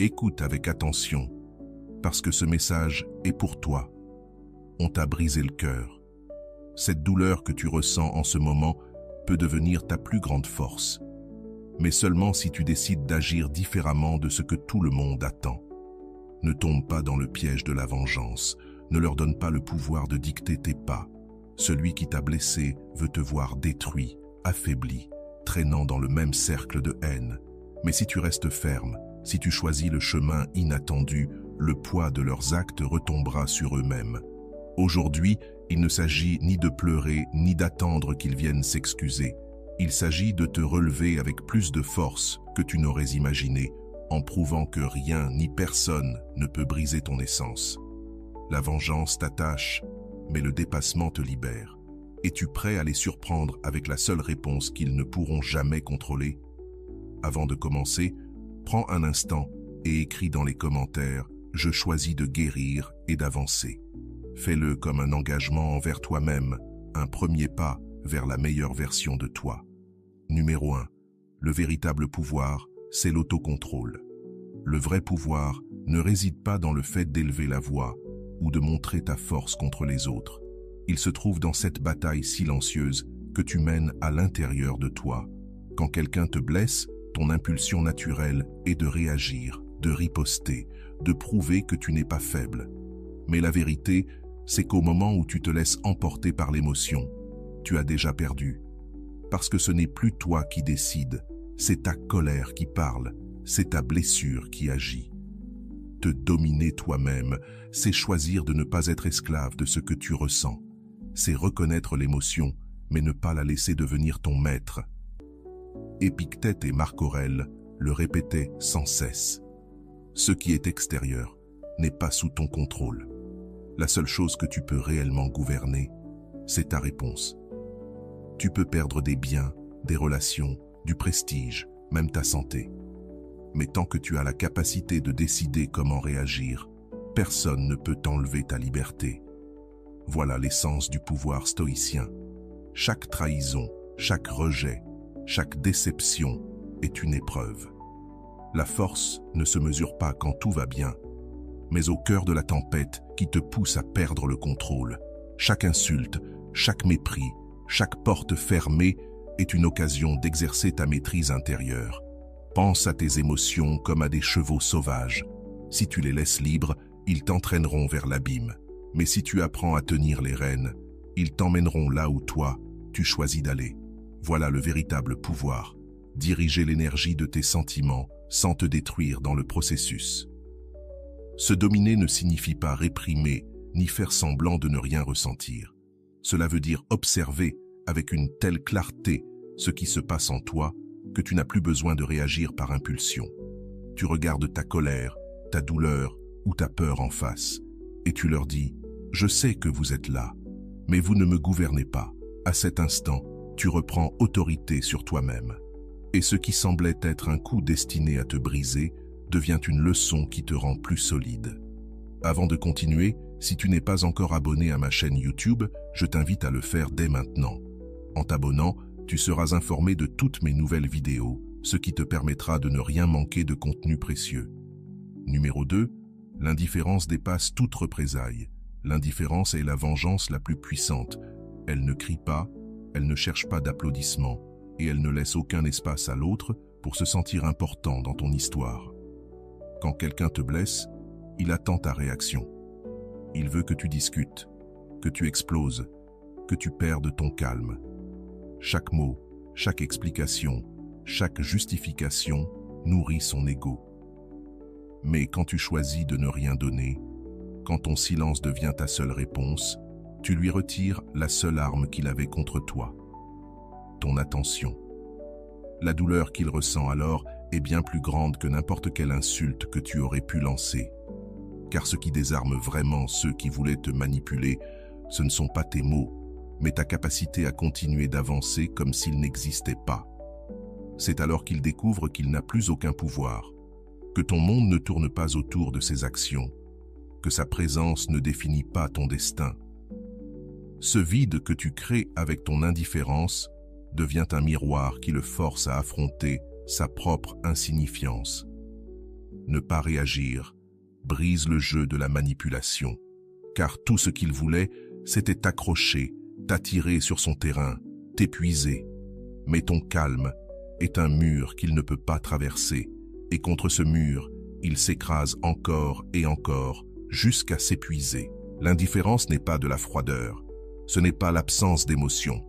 Écoute avec attention, parce que ce message est pour toi. On t'a brisé le cœur. Cette douleur que tu ressens en ce moment peut devenir ta plus grande force. Mais seulement si tu décides d'agir différemment de ce que tout le monde attend. Ne tombe pas dans le piège de la vengeance. Ne leur donne pas le pouvoir de dicter tes pas. Celui qui t'a blessé veut te voir détruit, affaibli, traînant dans le même cercle de haine. Mais si tu restes ferme, si tu choisis le chemin inattendu, le poids de leurs actes retombera sur eux-mêmes. Aujourd'hui, il ne s'agit ni de pleurer, ni d'attendre qu'ils viennent s'excuser. Il s'agit de te relever avec plus de force que tu n'aurais imaginé, en prouvant que rien ni personne ne peut briser ton essence. La vengeance t'attache, mais le dépassement te libère. Es-tu prêt à les surprendre avec la seule réponse qu'ils ne pourront jamais contrôler? Avant de commencer, prends un instant et écris dans les commentaires « Je choisis de guérir et d'avancer ». Fais-le comme un engagement envers toi-même, un premier pas vers la meilleure version de toi. Numéro 1. Le véritable pouvoir, c'est l'autocontrôle. Le vrai pouvoir ne réside pas dans le fait d'élever la voix ou de montrer ta force contre les autres. Il se trouve dans cette bataille silencieuse que tu mènes à l'intérieur de toi. Quand quelqu'un te blesse, ton impulsion naturelle est de réagir, de riposter, de prouver que tu n'es pas faible. Mais la vérité, c'est qu'au moment où tu te laisses emporter par l'émotion, tu as déjà perdu. Parce que ce n'est plus toi qui décides, c'est ta colère qui parle, c'est ta blessure qui agit. Te dominer toi-même, c'est choisir de ne pas être esclave de ce que tu ressens. C'est reconnaître l'émotion, mais ne pas la laisser devenir ton maître. Épictète et Marc Aurèle le répétaient sans cesse. Ce qui est extérieur n'est pas sous ton contrôle. La seule chose que tu peux réellement gouverner, c'est ta réponse. Tu peux perdre des biens, des relations, du prestige, même ta santé. Mais tant que tu as la capacité de décider comment réagir, personne ne peut t'enlever ta liberté. Voilà l'essence du pouvoir stoïcien. Chaque trahison, chaque rejet, chaque déception est une épreuve. La force ne se mesure pas quand tout va bien, mais au cœur de la tempête qui te pousse à perdre le contrôle. Chaque insulte, chaque mépris, chaque porte fermée est une occasion d'exercer ta maîtrise intérieure. Pense à tes émotions comme à des chevaux sauvages. Si tu les laisses libres, ils t'entraîneront vers l'abîme. Mais si tu apprends à tenir les rênes, ils t'emmèneront là où toi, tu choisis d'aller. Voilà le véritable pouvoir. Diriger l'énergie de tes sentiments sans te détruire dans le processus. Se dominer ne signifie pas réprimer ni faire semblant de ne rien ressentir. Cela veut dire observer avec une telle clarté ce qui se passe en toi que tu n'as plus besoin de réagir par impulsion. Tu regardes ta colère, ta douleur ou ta peur en face et tu leur dis « Je sais que vous êtes là, mais vous ne me gouvernez pas. » À cet instant, tu reprends autorité sur toi-même. Et ce qui semblait être un coup destiné à te briser devient une leçon qui te rend plus solide. Avant de continuer, si tu n'es pas encore abonné à ma chaîne YouTube, je t'invite à le faire dès maintenant. En t'abonnant, tu seras informé de toutes mes nouvelles vidéos, ce qui te permettra de ne rien manquer de contenu précieux. Numéro 2. L'indifférence dépasse toute représaille. L'indifférence est la vengeance la plus puissante. Elle ne crie pas, elle ne cherche pas d'applaudissements, et elle ne laisse aucun espace à l'autre pour se sentir important dans ton histoire. Quand quelqu'un te blesse, il attend ta réaction. Il veut que tu discutes, que tu exploses, que tu perdes ton calme. Chaque mot, chaque explication, chaque justification nourrit son ego. Mais quand tu choisis de ne rien donner, quand ton silence devient ta seule réponse, tu lui retires la seule arme qu'il avait contre toi, ton attention. La douleur qu'il ressent alors est bien plus grande que n'importe quelle insulte que tu aurais pu lancer. Car ce qui désarme vraiment ceux qui voulaient te manipuler, ce ne sont pas tes mots, mais ta capacité à continuer d'avancer comme s'il n'existait pas. C'est alors qu'il découvre qu'il n'a plus aucun pouvoir, que ton monde ne tourne pas autour de ses actions, que sa présence ne définit pas ton destin. Ce vide que tu crées avec ton indifférence devient un miroir qui le force à affronter sa propre insignifiance. Ne pas réagir brise le jeu de la manipulation, car tout ce qu'il voulait, c'était t'accrocher, t'attirer sur son terrain, t'épuiser. Mais ton calme est un mur qu'il ne peut pas traverser, et contre ce mur, il s'écrase encore et encore, jusqu'à s'épuiser. L'indifférence n'est pas de la froideur, ce n'est pas l'absence d'émotion.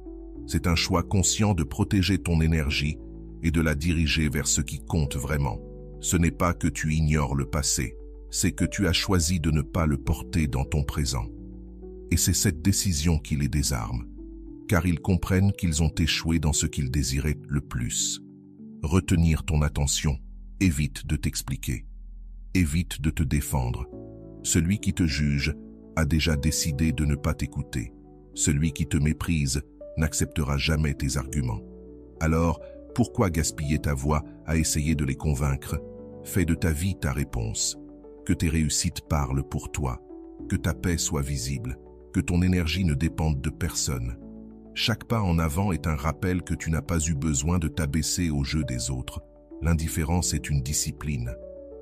C'est un choix conscient de protéger ton énergie et de la diriger vers ce qui compte vraiment. Ce n'est pas que tu ignores le passé, c'est que tu as choisi de ne pas le porter dans ton présent. Et c'est cette décision qui les désarme, car ils comprennent qu'ils ont échoué dans ce qu'ils désiraient le plus. Retenir ton attention, évite de t'expliquer, évite de te défendre. Celui qui te juge a déjà décidé de ne pas t'écouter. Celui qui te méprise n'acceptera jamais tes arguments. Alors, pourquoi gaspiller ta voix à essayer de les convaincre? Fais de ta vie ta réponse. Que tes réussites parlent pour toi, que ta paix soit visible, que ton énergie ne dépende de personne. Chaque pas en avant est un rappel que tu n'as pas eu besoin de t'abaisser au jeu des autres. L'indifférence est une discipline.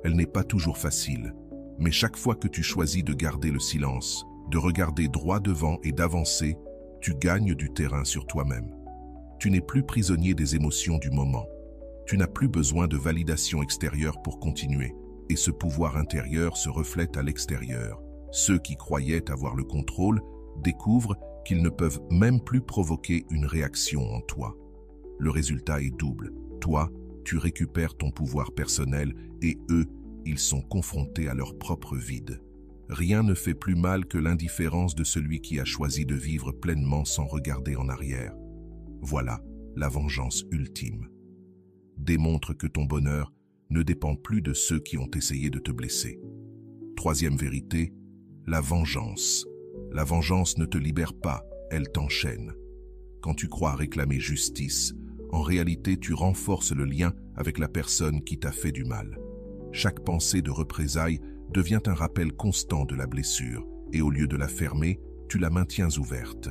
Elle n'est pas toujours facile, mais chaque fois que tu choisis de garder le silence, de regarder droit devant et d'avancer, tu gagnes du terrain sur toi-même. Tu n'es plus prisonnier des émotions du moment. Tu n'as plus besoin de validation extérieure pour continuer, et ce pouvoir intérieur se reflète à l'extérieur. Ceux qui croyaient avoir le contrôle découvrent qu'ils ne peuvent même plus provoquer une réaction en toi. Le résultat est double. Toi, tu récupères ton pouvoir personnel et eux, ils sont confrontés à leur propre vide. Rien ne fait plus mal que l'indifférence de celui qui a choisi de vivre pleinement sans regarder en arrière. Voilà la vengeance ultime. Démontre que ton bonheur ne dépend plus de ceux qui ont essayé de te blesser. Troisième vérité, la vengeance. La vengeance ne te libère pas, elle t'enchaîne. Quand tu crois réclamer justice, en réalité tu renforces le lien avec la personne qui t'a fait du mal. Chaque pensée de représailles devient un rappel constant de la blessure, et au lieu de la fermer, tu la maintiens ouverte.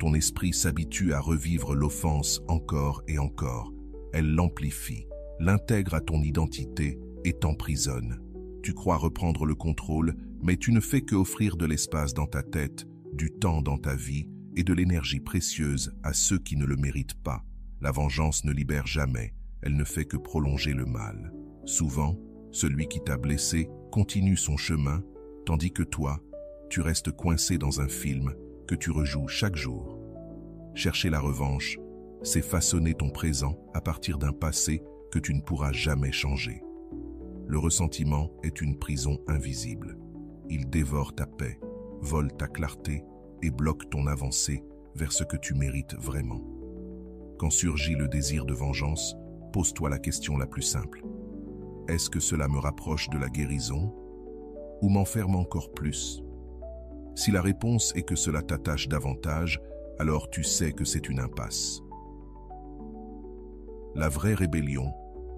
Ton esprit s'habitue à revivre l'offense encore et encore. Elle l'amplifie, l'intègre à ton identité et t'emprisonne. Tu crois reprendre le contrôle, mais tu ne fais qu'offrir de l'espace dans ta tête, du temps dans ta vie et de l'énergie précieuse à ceux qui ne le méritent pas. La vengeance ne libère jamais, elle ne fait que prolonger le mal. Souvent, celui qui t'a blessé continue son chemin, tandis que toi, tu restes coincé dans un film que tu rejoues chaque jour. Chercher la revanche, c'est façonner ton présent à partir d'un passé que tu ne pourras jamais changer. Le ressentiment est une prison invisible. Il dévore ta paix, vole ta clarté et bloque ton avancée vers ce que tu mérites vraiment. Quand surgit le désir de vengeance, pose-toi la question la plus simple. Est-ce que cela me rapproche de la guérison ou m'enferme encore plus? Si la réponse est que cela t'attache davantage, alors tu sais que c'est une impasse. La vraie rébellion,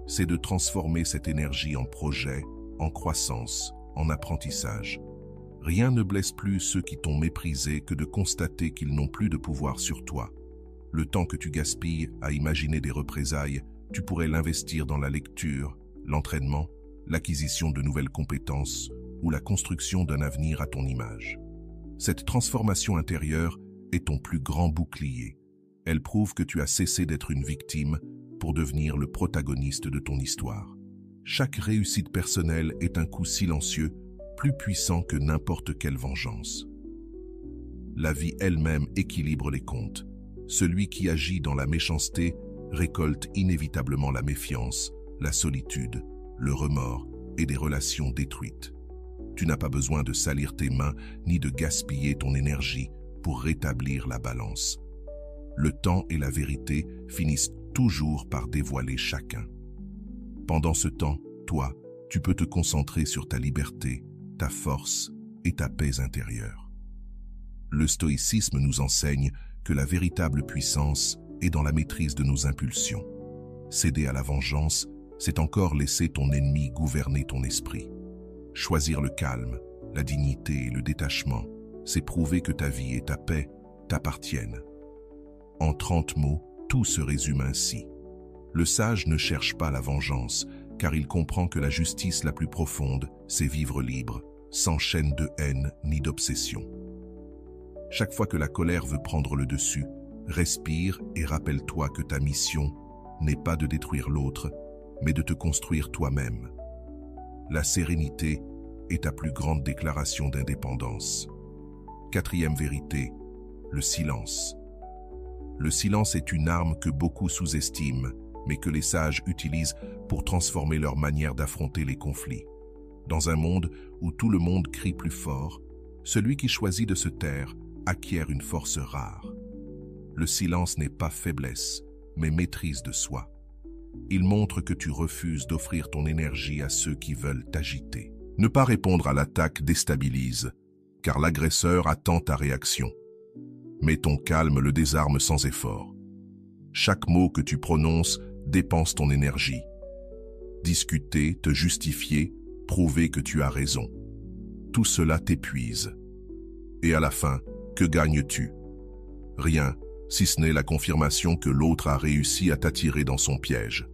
c'est de transformer cette énergie en projet, en croissance, en apprentissage. Rien ne blesse plus ceux qui t'ont méprisé que de constater qu'ils n'ont plus de pouvoir sur toi. Le temps que tu gaspilles à imaginer des représailles, tu pourrais l'investir dans la lecture, l'entraînement, l'acquisition de nouvelles compétences ou la construction d'un avenir à ton image. Cette transformation intérieure est ton plus grand bouclier. Elle prouve que tu as cessé d'être une victime pour devenir le protagoniste de ton histoire. Chaque réussite personnelle est un coup silencieux, plus puissant que n'importe quelle vengeance. La vie elle-même équilibre les comptes. Celui qui agit dans la méchanceté récolte inévitablement la méfiance, la solitude, le remords et des relations détruites. Tu n'as pas besoin de salir tes mains ni de gaspiller ton énergie pour rétablir la balance. Le temps et la vérité finissent toujours par dévoiler chacun. Pendant ce temps, toi, tu peux te concentrer sur ta liberté, ta force et ta paix intérieure. Le stoïcisme nous enseigne que la véritable puissance est dans la maîtrise de nos impulsions. Céder à la vengeance, c'est encore laisser ton ennemi gouverner ton esprit. Choisir le calme, la dignité et le détachement, c'est prouver que ta vie et ta paix t'appartiennent. En 30 mots, tout se résume ainsi. Le sage ne cherche pas la vengeance, car il comprend que la justice la plus profonde, c'est vivre libre, sans chaîne de haine ni d'obsession. Chaque fois que la colère veut prendre le dessus, respire et rappelle-toi que ta mission n'est pas de détruire l'autre, mais de te construire toi-même. La sérénité est ta plus grande déclaration d'indépendance. Quatrième vérité, le silence. Le silence est une arme que beaucoup sous-estiment, mais que les sages utilisent pour transformer leur manière d'affronter les conflits. Dans un monde où tout le monde crie plus fort, celui qui choisit de se taire acquiert une force rare. Le silence n'est pas faiblesse, mais maîtrise de soi. Il montre que tu refuses d'offrir ton énergie à ceux qui veulent t'agiter. Ne pas répondre à l'attaque déstabilise, car l'agresseur attend ta réaction. Mais ton calme le désarme sans effort. Chaque mot que tu prononces dépense ton énergie. Discuter, te justifier, prouver que tu as raison. Tout cela t'épuise. Et à la fin, que gagnes-tu? Rien, si ce n'est la confirmation que l'autre a réussi à t'attirer dans son piège.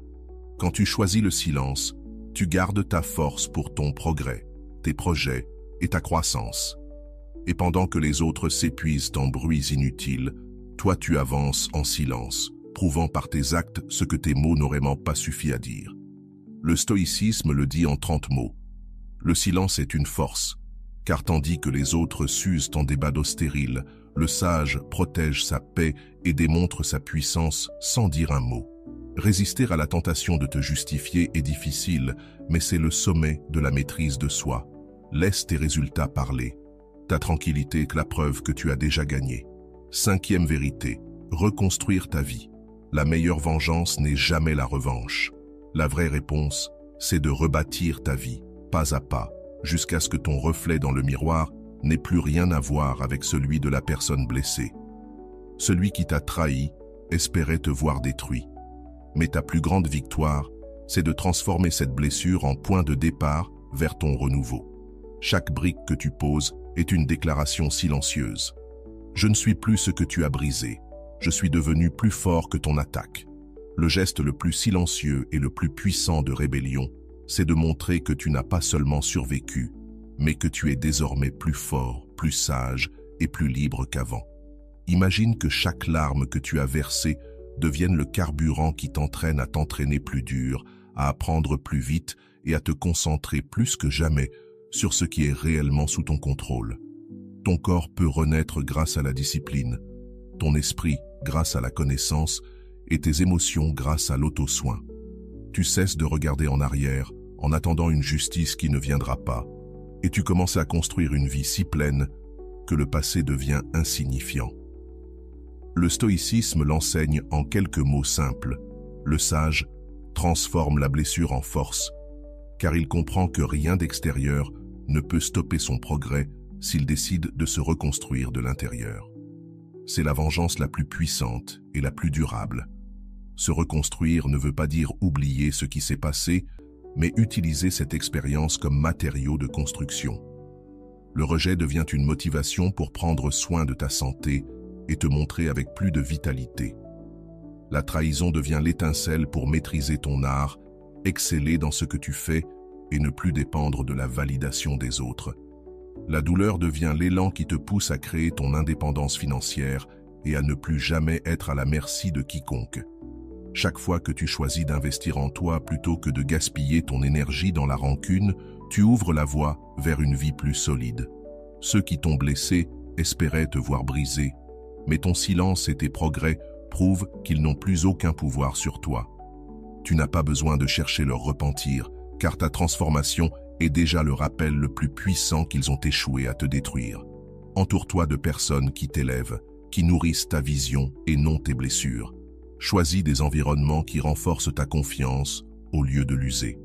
Quand tu choisis le silence, tu gardes ta force pour ton progrès, tes projets et ta croissance. Et pendant que les autres s'épuisent en bruits inutiles, toi tu avances en silence, prouvant par tes actes ce que tes mots n'auraient pas suffi à dire. Le stoïcisme le dit en 30 mots. Le silence est une force, car tandis que les autres s'usent en des badauds stériles, le sage protège sa paix et démontre sa puissance sans dire un mot. Résister à la tentation de te justifier est difficile, mais c'est le sommet de la maîtrise de soi. Laisse tes résultats parler. Ta tranquillité est la preuve que tu as déjà gagné. Cinquième vérité, reconstruire ta vie. La meilleure vengeance n'est jamais la revanche. La vraie réponse, c'est de rebâtir ta vie, pas à pas, jusqu'à ce que ton reflet dans le miroir n'ait plus rien à voir avec celui de la personne blessée. Celui qui t'a trahi espérait te voir détruit. Mais ta plus grande victoire, c'est de transformer cette blessure en point de départ vers ton renouveau. Chaque brique que tu poses est une déclaration silencieuse. Je ne suis plus ce que tu as brisé. Je suis devenu plus fort que ton attaque. Le geste le plus silencieux et le plus puissant de rébellion, c'est de montrer que tu n'as pas seulement survécu, mais que tu es désormais plus fort, plus sage et plus libre qu'avant. Imagine que chaque larme que tu as versée devienne le carburant qui t'entraîne à t'entraîner plus dur, à apprendre plus vite et à te concentrer plus que jamais sur ce qui est réellement sous ton contrôle. Ton corps peut renaître grâce à la discipline, ton esprit grâce à la connaissance et tes émotions grâce à l'auto-soin. Tu cesses de regarder en arrière en attendant une justice qui ne viendra pas, et tu commences à construire une vie si pleine que le passé devient insignifiant. Le stoïcisme l'enseigne en quelques mots simples. Le sage transforme la blessure en force, car il comprend que rien d'extérieur ne peut stopper son progrès s'il décide de se reconstruire de l'intérieur. C'est la vengeance la plus puissante et la plus durable. Se reconstruire ne veut pas dire oublier ce qui s'est passé, mais utiliser cette expérience comme matériau de construction. Le rejet devient une motivation pour prendre soin de ta santé et te montrer avec plus de vitalité. La trahison devient l'étincelle pour maîtriser ton art, exceller dans ce que tu fais et ne plus dépendre de la validation des autres. La douleur devient l'élan qui te pousse à créer ton indépendance financière et à ne plus jamais être à la merci de quiconque. Chaque fois que tu choisis d'investir en toi plutôt que de gaspiller ton énergie dans la rancune, tu ouvres la voie vers une vie plus solide. Ceux qui t'ont blessé espéraient te voir brisé, mais ton silence et tes progrès prouvent qu'ils n'ont plus aucun pouvoir sur toi. Tu n'as pas besoin de chercher leur repentir, car ta transformation est déjà le rappel le plus puissant qu'ils ont échoué à te détruire. Entoure-toi de personnes qui t'élèvent, qui nourrissent ta vision et non tes blessures. Choisis des environnements qui renforcent ta confiance au lieu de l'user.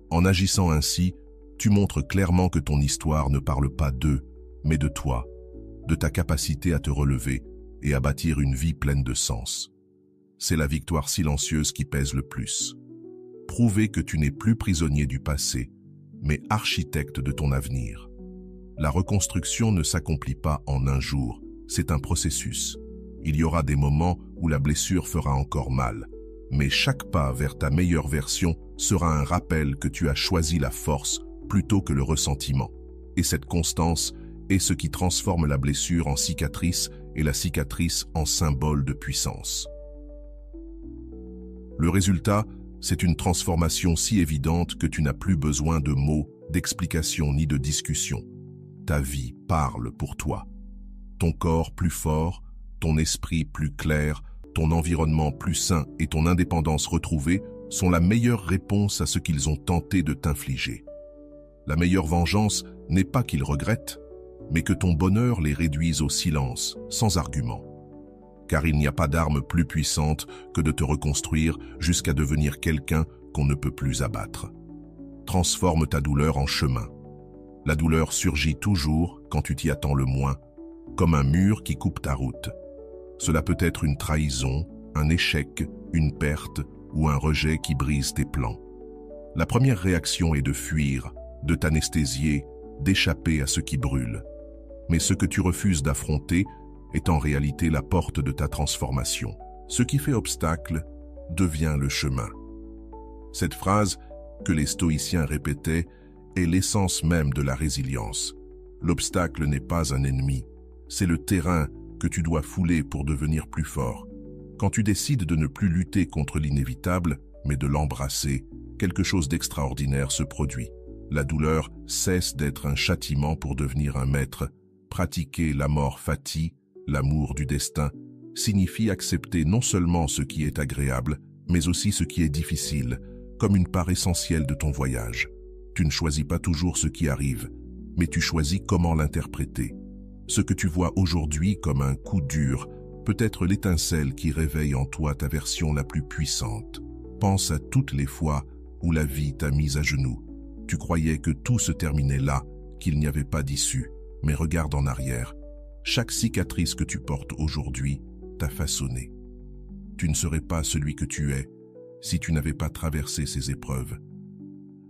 En agissant ainsi, tu montres clairement que ton histoire ne parle pas d'eux, mais de toi, de ta capacité à te relever et à bâtir une vie pleine de sens. C'est la victoire silencieuse qui pèse le plus. Prouver que tu n'es plus prisonnier du passé, mais architecte de ton avenir. La reconstruction ne s'accomplit pas en un jour, c'est un processus. Il y aura des moments où la blessure fera encore mal, mais chaque pas vers ta meilleure version sera un rappel que tu as choisi la force plutôt que le ressentiment. Et cette constance est ce qui transforme la blessure en cicatrice et la cicatrice en symbole de puissance. Le résultat, c'est une transformation si évidente que tu n'as plus besoin de mots, d'explications ni de discussions. Ta vie parle pour toi. Ton corps plus fort, ton esprit plus clair, ton environnement plus sain et ton indépendance retrouvée sont la meilleure réponse à ce qu'ils ont tenté de t'infliger. La meilleure vengeance n'est pas qu'ils regrettent, mais que ton bonheur les réduise au silence, sans argument. Car il n'y a pas d'arme plus puissante que de te reconstruire jusqu'à devenir quelqu'un qu'on ne peut plus abattre. Transforme ta douleur en chemin. La douleur surgit toujours quand tu t'y attends le moins, comme un mur qui coupe ta route. Cela peut être une trahison, un échec, une perte ou un rejet qui brise tes plans. La première réaction est de fuir, de t'anesthésier, d'échapper à ce qui brûle. Mais ce que tu refuses d'affronter est en réalité la porte de ta transformation. Ce qui fait obstacle devient le chemin. Cette phrase, que les stoïciens répétaient, est l'essence même de la résilience. L'obstacle n'est pas un ennemi, c'est le terrain que tu dois fouler pour devenir plus fort. Quand tu décides de ne plus lutter contre l'inévitable, mais de l'embrasser, quelque chose d'extraordinaire se produit. La douleur cesse d'être un châtiment pour devenir un maître. Pratiquer la mort fati, l'amour du destin, signifie accepter non seulement ce qui est agréable, mais aussi ce qui est difficile, comme une part essentielle de ton voyage. Tu ne choisis pas toujours ce qui arrive, mais tu choisis comment l'interpréter. Ce que tu vois aujourd'hui comme un coup dur peut être l'étincelle qui réveille en toi ta version la plus puissante. Pense à toutes les fois où la vie t'a mise à genoux. Tu croyais que tout se terminait là, qu'il n'y avait pas d'issue. Mais regarde en arrière. Chaque cicatrice que tu portes aujourd'hui t'a façonné. Tu ne serais pas celui que tu es si tu n'avais pas traversé ces épreuves.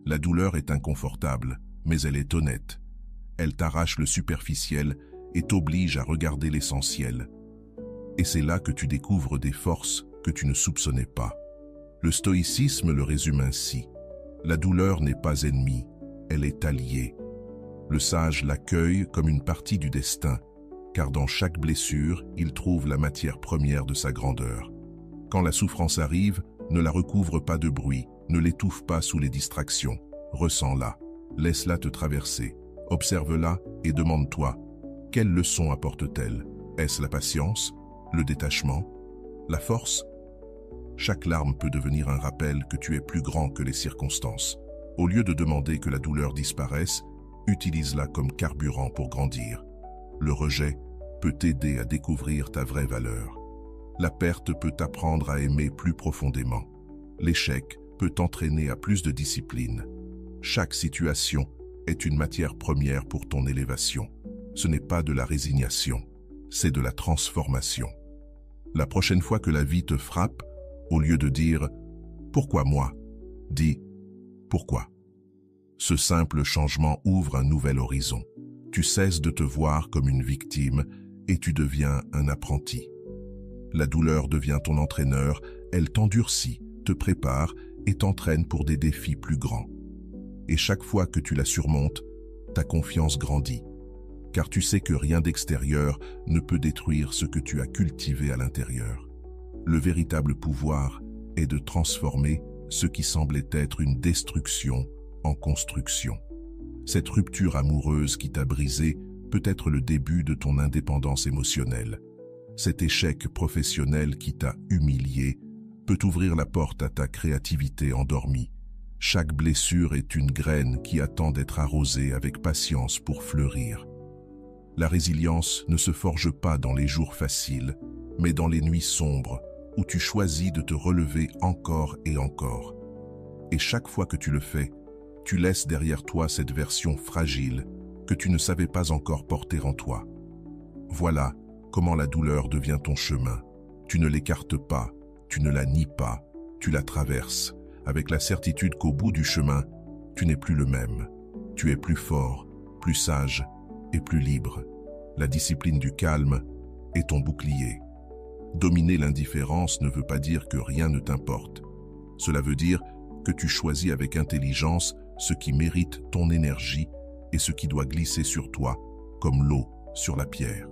La douleur est inconfortable, mais elle est honnête. Elle t'arrache le superficiel et t'oblige à regarder l'essentiel. Et c'est là que tu découvres des forces que tu ne soupçonnais pas. Le stoïcisme le résume ainsi. La douleur n'est pas ennemie, elle est alliée. Le sage l'accueille comme une partie du destin, car dans chaque blessure, il trouve la matière première de sa grandeur. Quand la souffrance arrive, ne la recouvre pas de bruit, ne l'étouffe pas sous les distractions. Ressens-la, laisse-la te traverser, observe-la et demande-toi, quelle leçon apporte-t-elle? Est-ce la patience, le détachement, la force? Chaque larme peut devenir un rappel que tu es plus grand que les circonstances. Au lieu de demander que la douleur disparaisse, utilise-la comme carburant pour grandir. Le rejet peut t'aider à découvrir ta vraie valeur. La perte peut t'apprendre à aimer plus profondément. L'échec peut t'entraîner à plus de discipline. Chaque situation est une matière première pour ton élévation. Ce n'est pas de la résignation, c'est de la transformation. La prochaine fois que la vie te frappe, au lieu de dire « Pourquoi moi ?», dis « Pourquoi ?» Ce simple changement ouvre un nouvel horizon. Tu cesses de te voir comme une victime et tu deviens un apprenti. La douleur devient ton entraîneur, elle t'endurcit, te prépare et t'entraîne pour des défis plus grands. Et chaque fois que tu la surmontes, ta confiance grandit, car tu sais que rien d'extérieur ne peut détruire ce que tu as cultivé à l'intérieur. Le véritable pouvoir est de transformer ce qui semblait être une destruction en construction. Cette rupture amoureuse qui t'a brisé peut être le début de ton indépendance émotionnelle. Cet échec professionnel qui t'a humilié peut ouvrir la porte à ta créativité endormie. Chaque blessure est une graine qui attend d'être arrosée avec patience pour fleurir. La résilience ne se forge pas dans les jours faciles, mais dans les nuits sombres, où tu choisis de te relever encore et encore. Et chaque fois que tu le fais, tu laisses derrière toi cette version fragile que tu ne savais pas encore porter en toi. Voilà comment la douleur devient ton chemin. Tu ne l'écartes pas, tu ne la nies pas, tu la traverses, avec la certitude qu'au bout du chemin, tu n'es plus le même. Tu es plus fort, plus sage et plus libre. La discipline du calme est ton bouclier. Dominer l'indifférence ne veut pas dire que rien ne t'importe. Cela veut dire que tu choisis avec intelligence ce qui mérite ton énergie et ce qui doit glisser sur toi, comme l'eau sur la pierre.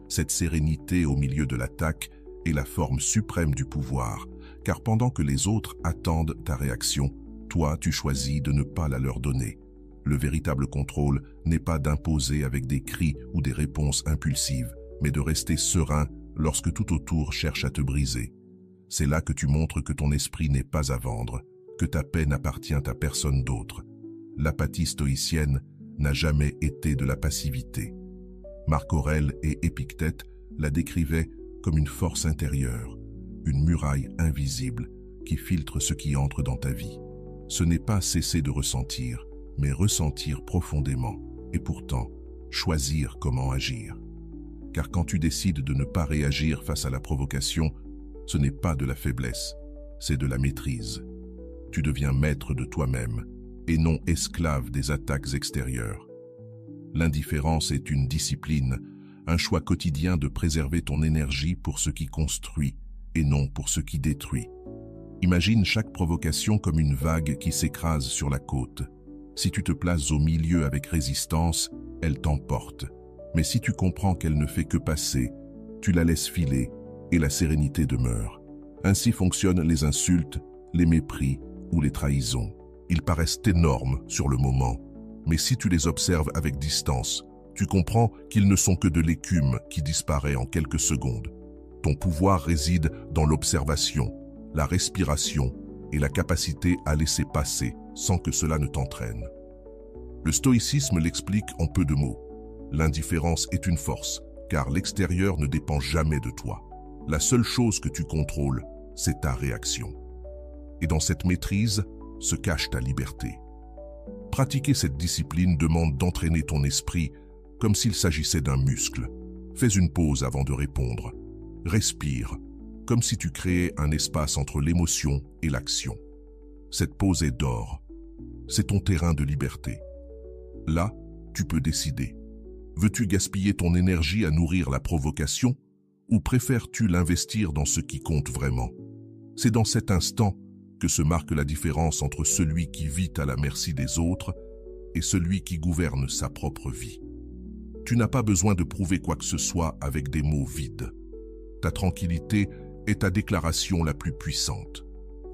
Cette sérénité au milieu de l'attaque est la forme suprême du pouvoir, car pendant que les autres attendent ta réaction, toi tu choisis de ne pas la leur donner. Le véritable contrôle n'est pas d'imposer avec des cris ou des réponses impulsives, mais de rester serein lorsque tout autour cherche à te briser. C'est là que tu montres que ton esprit n'est pas à vendre, que ta paix n'appartient à personne d'autre. L'apathie stoïcienne n'a jamais été de la passivité. Marc Aurèle et Épictète la décrivaient comme une force intérieure, une muraille invisible qui filtre ce qui entre dans ta vie. Ce n'est pas cesser de ressentir, mais ressentir profondément et pourtant choisir comment agir. Car quand tu décides de ne pas réagir face à la provocation, ce n'est pas de la faiblesse, c'est de la maîtrise. Tu deviens maître de toi-même et non esclave des attaques extérieures. L'indifférence est une discipline, un choix quotidien de préserver ton énergie pour ce qui construit et non pour ce qui détruit. Imagine chaque provocation comme une vague qui s'écrase sur la côte. Si tu te places au milieu avec résistance, elle t'emporte. Mais si tu comprends qu'elle ne fait que passer, tu la laisses filer et la sérénité demeure. Ainsi fonctionnent les insultes, les mépris ou les trahisons. Ils paraissent énormes sur le moment, mais si tu les observes avec distance, tu comprends qu'ils ne sont que de l'écume qui disparaît en quelques secondes. Ton pouvoir réside dans l'observation, la respiration et la capacité à laisser passer sans que cela ne t'entraîne. Le stoïcisme l'explique en peu de mots. L'indifférence est une force, car l'extérieur ne dépend jamais de toi. La seule chose que tu contrôles, c'est ta réaction. Et dans cette maîtrise se cache ta liberté. Pratiquer cette discipline demande d'entraîner ton esprit comme s'il s'agissait d'un muscle. Fais une pause avant de répondre. Respire, comme si tu créais un espace entre l'émotion et l'action. Cette pause est d'or. C'est ton terrain de liberté. Là, tu peux décider. Veux-tu gaspiller ton énergie à nourrir la provocation ou préfères-tu l'investir dans ce qui compte vraiment? C'est dans cet instant que se marque la différence entre celui qui vit à la merci des autres et celui qui gouverne sa propre vie. Tu n'as pas besoin de prouver quoi que ce soit avec des mots vides. Ta tranquillité est ta déclaration la plus puissante.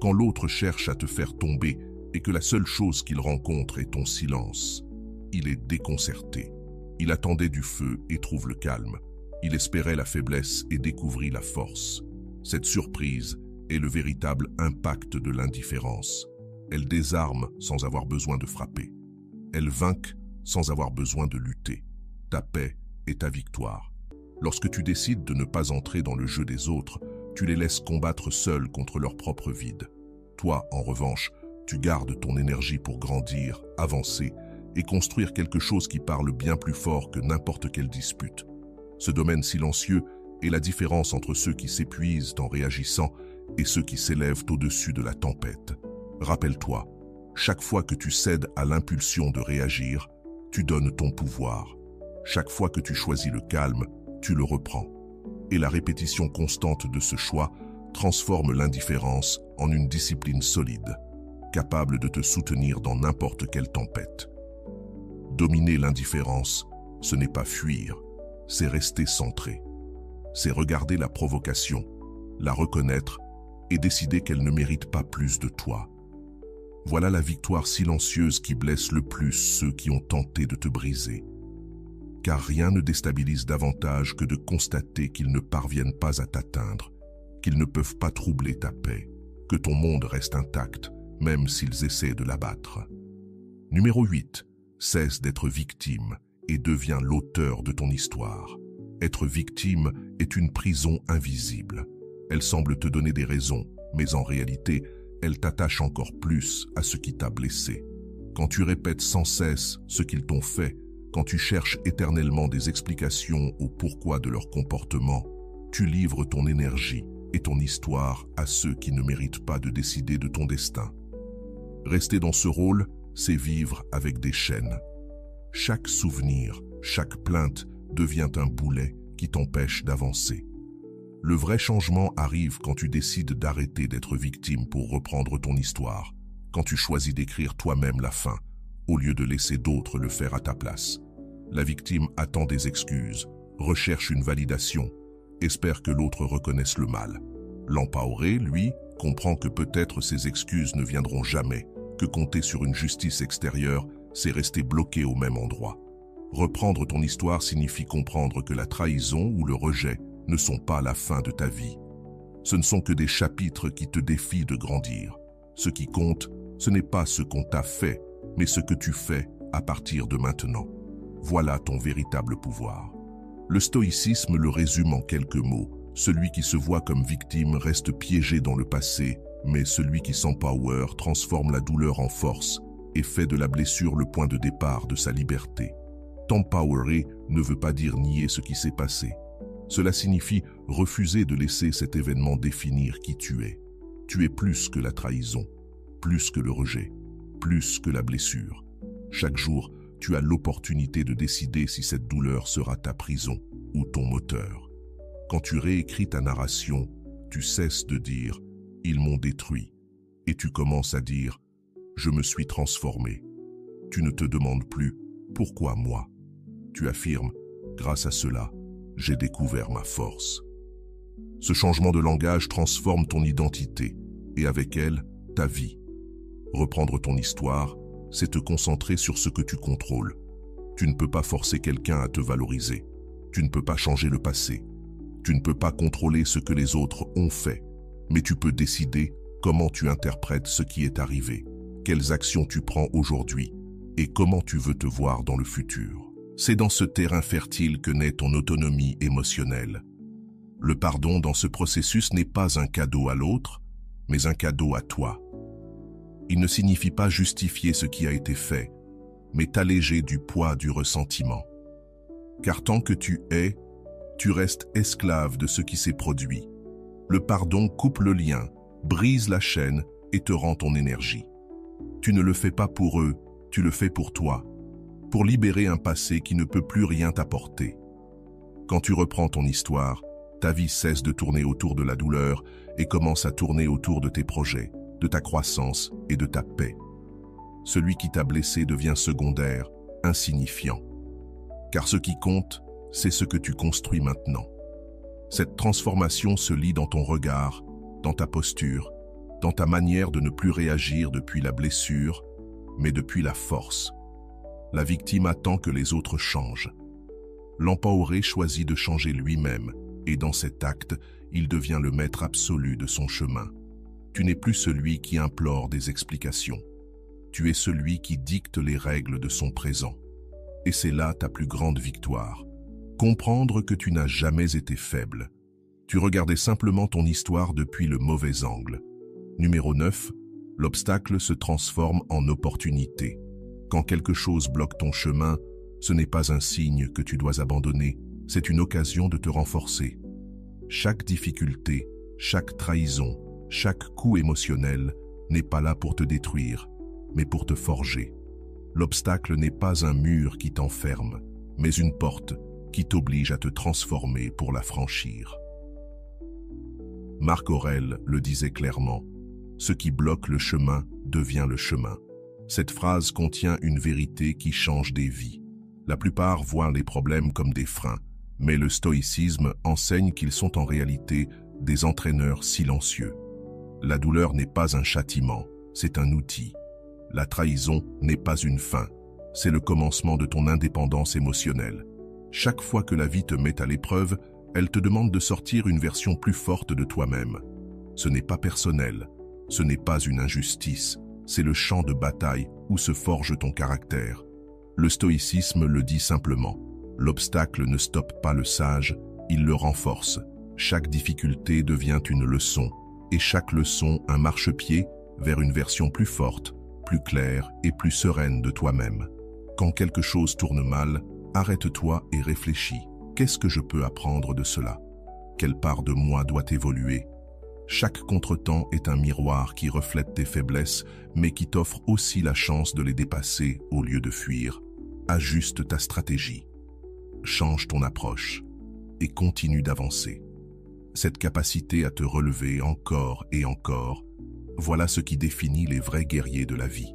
Quand l'autre cherche à te faire tomber et que la seule chose qu'il rencontre est ton silence, il est déconcerté. Il attendait du feu et trouve le calme. Il espérait la faiblesse et découvrit la force. Cette surprise est le véritable impact de l'indifférence. Elle désarme sans avoir besoin de frapper. Elle vainc sans avoir besoin de lutter. Ta paix est ta victoire. Lorsque tu décides de ne pas entrer dans le jeu des autres, tu les laisses combattre seuls contre leur propre vide. Toi, en revanche, tu gardes ton énergie pour grandir, avancer et construire quelque chose qui parle bien plus fort que n'importe quelle dispute. Ce domaine silencieux est la différence entre ceux qui s'épuisent en réagissant et ceux qui s'élèvent au-dessus de la tempête. Rappelle-toi, chaque fois que tu cèdes à l'impulsion de réagir, tu donnes ton pouvoir. Chaque fois que tu choisis le calme, tu le reprends. Et la répétition constante de ce choix transforme l'indifférence en une discipline solide, capable de te soutenir dans n'importe quelle tempête. Dominer l'indifférence, ce n'est pas fuir, c'est rester centré. C'est regarder la provocation, la reconnaître et décider qu'elle ne mérite pas plus de toi. Voilà la victoire silencieuse qui blesse le plus ceux qui ont tenté de te briser. Car rien ne déstabilise davantage que de constater qu'ils ne parviennent pas à t'atteindre, qu'ils ne peuvent pas troubler ta paix, que ton monde reste intact, même s'ils essaient de l'abattre. Numéro 8. Cesse d'être victime et deviens l'auteur de ton histoire. Être victime est une prison invisible. Elle semble te donner des raisons, mais en réalité, elle t'attache encore plus à ce qui t'a blessé. Quand tu répètes sans cesse ce qu'ils t'ont fait, quand tu cherches éternellement des explications au pourquoi de leur comportement, tu livres ton énergie et ton histoire à ceux qui ne méritent pas de décider de ton destin. Rester dans ce rôle, c'est vivre avec des chaînes. Chaque souvenir, chaque plainte devient un boulet qui t'empêche d'avancer. Le vrai changement arrive quand tu décides d'arrêter d'être victime pour reprendre ton histoire, quand tu choisis d'écrire toi-même la fin, au lieu de laisser d'autres le faire à ta place. La victime attend des excuses, recherche une validation, espère que l'autre reconnaisse le mal. L'empaoré, lui, comprend que peut-être ces excuses ne viendront jamais, que compter sur une justice extérieure, c'est rester bloqué au même endroit. Reprendre ton histoire signifie comprendre que la trahison ou le rejet ne sont pas la fin de ta vie. Ce ne sont que des chapitres qui te défient de grandir. Ce qui compte, ce n'est pas ce qu'on t'a fait, mais ce que tu fais à partir de maintenant. Voilà ton véritable pouvoir. Le stoïcisme le résume en quelques mots. Celui qui se voit comme victime reste piégé dans le passé, mais celui qui s'empower transforme la douleur en force et fait de la blessure le point de départ de sa liberté. T'empowerer ne veut pas dire nier ce qui s'est passé. Cela signifie refuser de laisser cet événement définir qui tu es. Tu es plus que la trahison, plus que le rejet, plus que la blessure. Chaque jour, tu as l'opportunité de décider si cette douleur sera ta prison ou ton moteur. Quand tu réécris ta narration, tu cesses de dire « ils m'ont détruit » et tu commences à dire « je me suis transformé ». Tu ne te demandes plus « pourquoi moi ?» Tu affirmes « grâce à cela, j'ai découvert ma force ». Ce changement de langage transforme ton identité et avec elle, ta vie. Reprendre ton histoire, c'est te concentrer sur ce que tu contrôles. Tu ne peux pas forcer quelqu'un à te valoriser. Tu ne peux pas changer le passé. Tu ne peux pas contrôler ce que les autres ont fait. Mais tu peux décider comment tu interprètes ce qui est arrivé, quelles actions tu prends aujourd'hui et comment tu veux te voir dans le futur. C'est dans ce terrain fertile que naît ton autonomie émotionnelle. Le pardon dans ce processus n'est pas un cadeau à l'autre, mais un cadeau à toi. Il ne signifie pas justifier ce qui a été fait, mais t'alléger du poids du ressentiment. Car tant que tu es, tu restes esclave de ce qui s'est produit. Le pardon coupe le lien, brise la chaîne et te rend ton énergie. Tu ne le fais pas pour eux, tu le fais pour toi, pour libérer un passé qui ne peut plus rien t'apporter. Quand tu reprends ton histoire, ta vie cesse de tourner autour de la douleur et commence à tourner autour de tes projets, de ta croissance et de ta paix. Celui qui t'a blessé devient secondaire, insignifiant. Car ce qui compte, c'est ce que tu construis maintenant. Cette transformation se lit dans ton regard, dans ta posture, dans ta manière de ne plus réagir depuis la blessure, mais depuis la force. La victime attend que les autres changent. L'empaoré choisit de changer lui-même, et dans cet acte, il devient le maître absolu de son chemin. Tu n'es plus celui qui implore des explications. Tu es celui qui dicte les règles de son présent. Et c'est là ta plus grande victoire. Comprendre que tu n'as jamais été faible. Tu regardais simplement ton histoire depuis le mauvais angle. Numéro 9. L'obstacle se transforme en opportunité. Quand quelque chose bloque ton chemin, ce n'est pas un signe que tu dois abandonner, c'est une occasion de te renforcer. Chaque difficulté, chaque trahison, chaque coup émotionnel n'est pas là pour te détruire, mais pour te forger. L'obstacle n'est pas un mur qui t'enferme, mais une porte qui t'oblige à te transformer pour la franchir. Marc Aurèle le disait clairement, « Ce qui bloque le chemin devient le chemin ». Cette phrase contient une vérité qui change des vies. La plupart voient les problèmes comme des freins, mais le stoïcisme enseigne qu'ils sont en réalité des entraîneurs silencieux. La douleur n'est pas un châtiment, c'est un outil. La trahison n'est pas une fin, c'est le commencement de ton indépendance émotionnelle. Chaque fois que la vie te met à l'épreuve, elle te demande de sortir une version plus forte de toi-même. Ce n'est pas personnel, ce n'est pas une injustice, c'est le champ de bataille où se forge ton caractère. Le stoïcisme le dit simplement. L'obstacle ne stoppe pas le sage, il le renforce. Chaque difficulté devient une leçon, et chaque leçon un marchepied vers une version plus forte, plus claire et plus sereine de toi-même. Quand quelque chose tourne mal, arrête-toi et réfléchis. Qu'est-ce que je peux apprendre de cela? Quelle part de moi doit évoluer? Chaque contretemps est un miroir qui reflète tes faiblesses, mais qui t'offre aussi la chance de les dépasser au lieu de fuir. Ajuste ta stratégie. Change ton approche et continue d'avancer. Cette capacité à te relever encore et encore Voilà ce qui définit les vrais guerriers de la vie.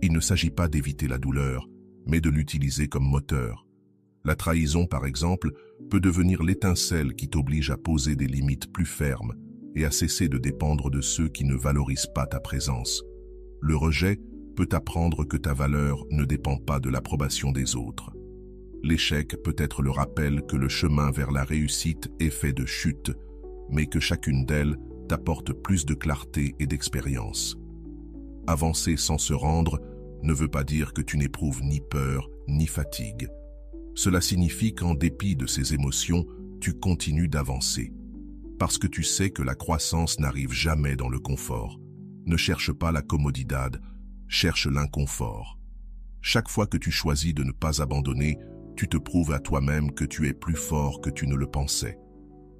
Il ne s'agit pas d'éviter la douleur, mais de l'utiliser comme moteur. La trahison, par exemple, peut devenir l'étincelle qui t'oblige à poser des limites plus fermes et à cesser de dépendre de ceux qui ne valorisent pas ta présence. Le rejet peut t'apprendre que ta valeur ne dépend pas de l'approbation des autres. L'échec peut être le rappel que le chemin vers la réussite est fait de chutes, mais que chacune d'elles t'apporte plus de clarté et d'expérience. Avancer sans se rendre ne veut pas dire que tu n'éprouves ni peur ni fatigue. Cela signifie qu'en dépit de ces émotions, tu continues d'avancer. Parce que tu sais que la croissance n'arrive jamais dans le confort. Ne cherche pas la comodidad, cherche l'inconfort. Chaque fois que tu choisis de ne pas abandonner, tu te prouves à toi-même que tu es plus fort que tu ne le pensais.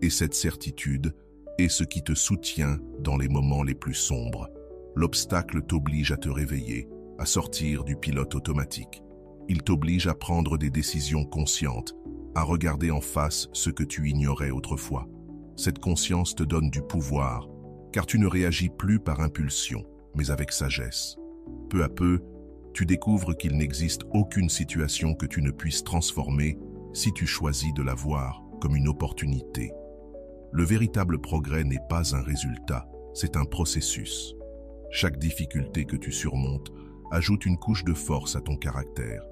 Et cette certitude est ce qui te soutient dans les moments les plus sombres. L'obstacle t'oblige à te réveiller, à sortir du pilote automatique. Il t'oblige à prendre des décisions conscientes, à regarder en face ce que tu ignorais autrefois. Cette conscience te donne du pouvoir, car tu ne réagis plus par impulsion, mais avec sagesse. Peu à peu, tu découvres qu'il n'existe aucune situation que tu ne puisses transformer si tu choisis de la voir comme une opportunité. Le véritable progrès n'est pas un résultat, c'est un processus. Chaque difficulté que tu surmontes ajoute une couche de force à ton caractère.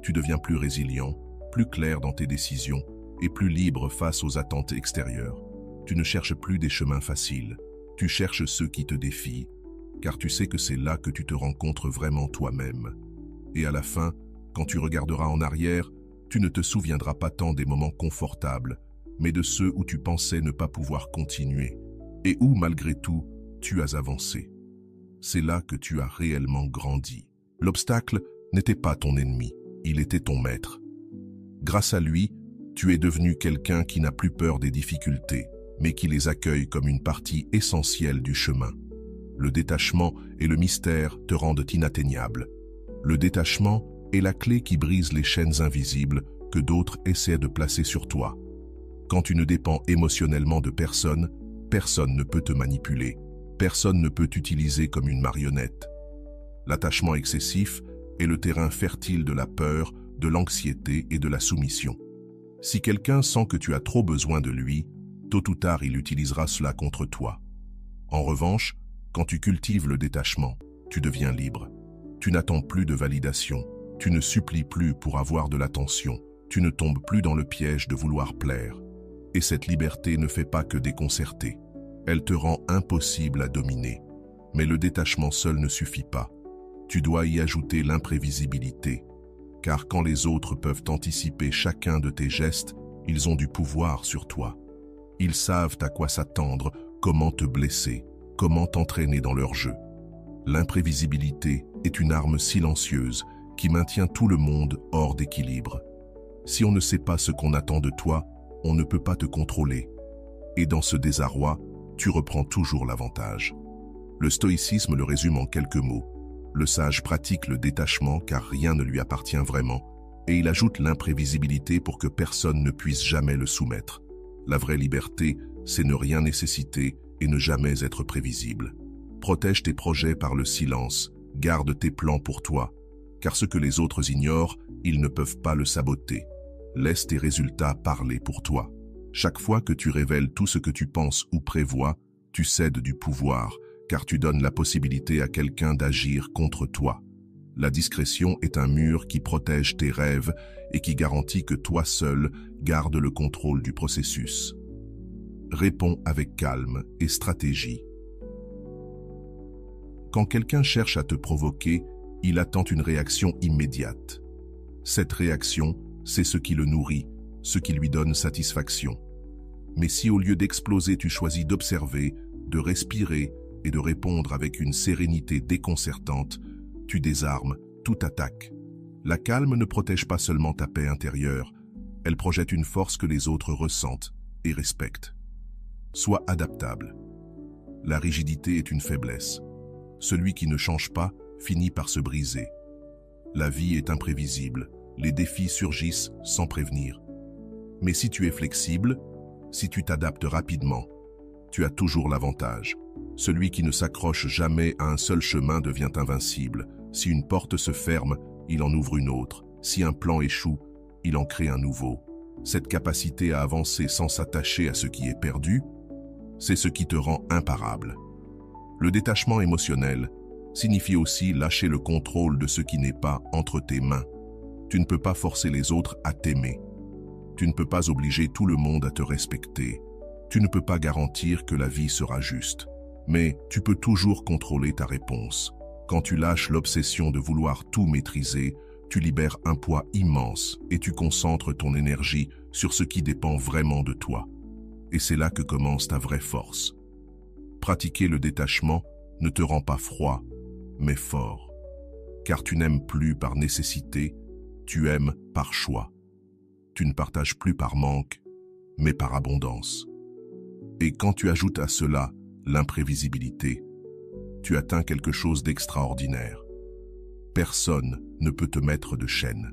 Tu deviens plus résilient, plus clair dans tes décisions et plus libre face aux attentes extérieures. Tu ne cherches plus des chemins faciles, tu cherches ceux qui te défient, car tu sais que c'est là que tu te rencontres vraiment toi-même. Et à la fin, quand tu regarderas en arrière, tu ne te souviendras pas tant des moments confortables, mais de ceux où tu pensais ne pas pouvoir continuer, et où, malgré tout, tu as avancé. C'est là que tu as réellement grandi. L'obstacle n'était pas ton ennemi, il était ton maître. Grâce à lui, tu es devenu quelqu'un qui n'a plus peur des difficultés, mais qui les accueille comme une partie essentielle du chemin. Le détachement et le mystère te rendent inatteignable. Le détachement est la clé qui brise les chaînes invisibles que d'autres essaient de placer sur toi. Quand tu ne dépends émotionnellement de personne, personne ne peut te manipuler, personne ne peut t'utiliser comme une marionnette. L'attachement excessif est le terrain fertile de la peur, de l'anxiété et de la soumission. Si quelqu'un sent que tu as trop besoin de lui, tôt ou tard il utilisera cela contre toi. En revanche, quand tu cultives le détachement, tu deviens libre. Tu n'attends plus de validation, tu ne supplies plus pour avoir de l'attention, tu ne tombes plus dans le piège de vouloir plaire. Et cette liberté ne fait pas que déconcerter. Elle te rend impossible à dominer. Mais le détachement seul ne suffit pas. Tu dois y ajouter l'imprévisibilité. Car quand les autres peuvent anticiper chacun de tes gestes, ils ont du pouvoir sur toi. Ils savent à quoi s'attendre, comment te blesser, comment t'entraîner dans leur jeu. L'imprévisibilité est une arme silencieuse qui maintient tout le monde hors d'équilibre. Si on ne sait pas ce qu'on attend de toi, on ne peut pas te contrôler. Et dans ce désarroi, tu reprends toujours l'avantage. Le stoïcisme le résume en quelques mots. Le sage pratique le détachement car rien ne lui appartient vraiment, et il ajoute l'imprévisibilité pour que personne ne puisse jamais le soumettre. La vraie liberté, c'est ne rien nécessiter et ne jamais être prévisible. Protège tes projets par le silence, garde tes plans pour toi, car ce que les autres ignorent, ils ne peuvent pas le saboter. Laisse tes résultats parler pour toi. Chaque fois que tu révèles tout ce que tu penses ou prévois, tu cèdes du pouvoir, car tu donnes la possibilité à quelqu'un d'agir contre toi. La discrétion est un mur qui protège tes rêves et qui garantit que toi seul gardes le contrôle du processus. Réponds avec calme et stratégie. Quand quelqu'un cherche à te provoquer, il attend une réaction immédiate. Cette réaction, c'est ce qui le nourrit, ce qui lui donne satisfaction. Mais si au lieu d'exploser, tu choisis d'observer, de respirer et de répondre avec une sérénité déconcertante, tu désarmes toute attaque. La calme ne protège pas seulement ta paix intérieure, elle projette une force que les autres ressentent et respectent. Sois adaptable. La rigidité est une faiblesse. Celui qui ne change pas finit par se briser. La vie est imprévisible, les défis surgissent sans prévenir. Mais si tu es flexible, si tu t'adaptes rapidement, tu as toujours l'avantage. Celui qui ne s'accroche jamais à un seul chemin devient invincible. Si une porte se ferme, il en ouvre une autre. Si un plan échoue, il en crée un nouveau. Cette capacité à avancer sans s'attacher à ce qui est perdu, c'est ce qui te rend imparable. Le détachement émotionnel signifie aussi lâcher le contrôle de ce qui n'est pas entre tes mains. Tu ne peux pas forcer les autres à t'aimer. Tu ne peux pas obliger tout le monde à te respecter. Tu ne peux pas garantir que la vie sera juste. Mais tu peux toujours contrôler ta réponse. Quand tu lâches l'obsession de vouloir tout maîtriser, tu libères un poids immense et tu concentres ton énergie sur ce qui dépend vraiment de toi. Et c'est là que commence ta vraie force. Pratiquer le détachement ne te rend pas froid, mais fort. Car tu n'aimes plus par nécessité, tu aimes par choix. Tu ne partages plus par manque, mais par abondance. Et quand tu ajoutes à cela l'imprévisibilité, tu atteins quelque chose d'extraordinaire. Personne ne peut te mettre de chaîne.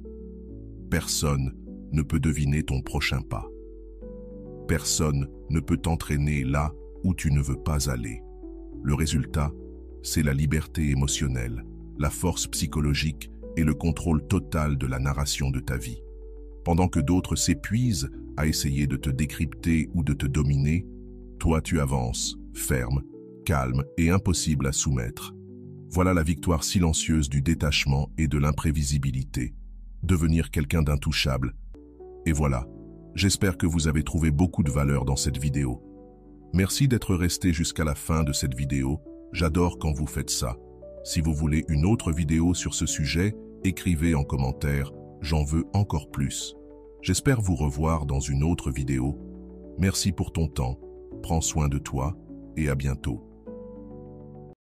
Personne ne peut deviner ton prochain pas. Personne ne peut t'entraîner là où tu ne veux pas aller. Le résultat, c'est la liberté émotionnelle, la force psychologique et le contrôle total de la narration de ta vie. Pendant que d'autres s'épuisent à essayer de te décrypter ou de te dominer, toi tu avances, ferme, calme et impossible à soumettre. Voilà la victoire silencieuse du détachement et de l'imprévisibilité. Devenir quelqu'un d'intouchable. Et voilà, j'espère que vous avez trouvé beaucoup de valeur dans cette vidéo. Merci d'être resté jusqu'à la fin de cette vidéo. J'adore quand vous faites ça. Si vous voulez une autre vidéo sur ce sujet, écrivez en commentaire « J'en veux encore plus ». J'espère vous revoir dans une autre vidéo. Merci pour ton temps, prends soin de toi et à bientôt.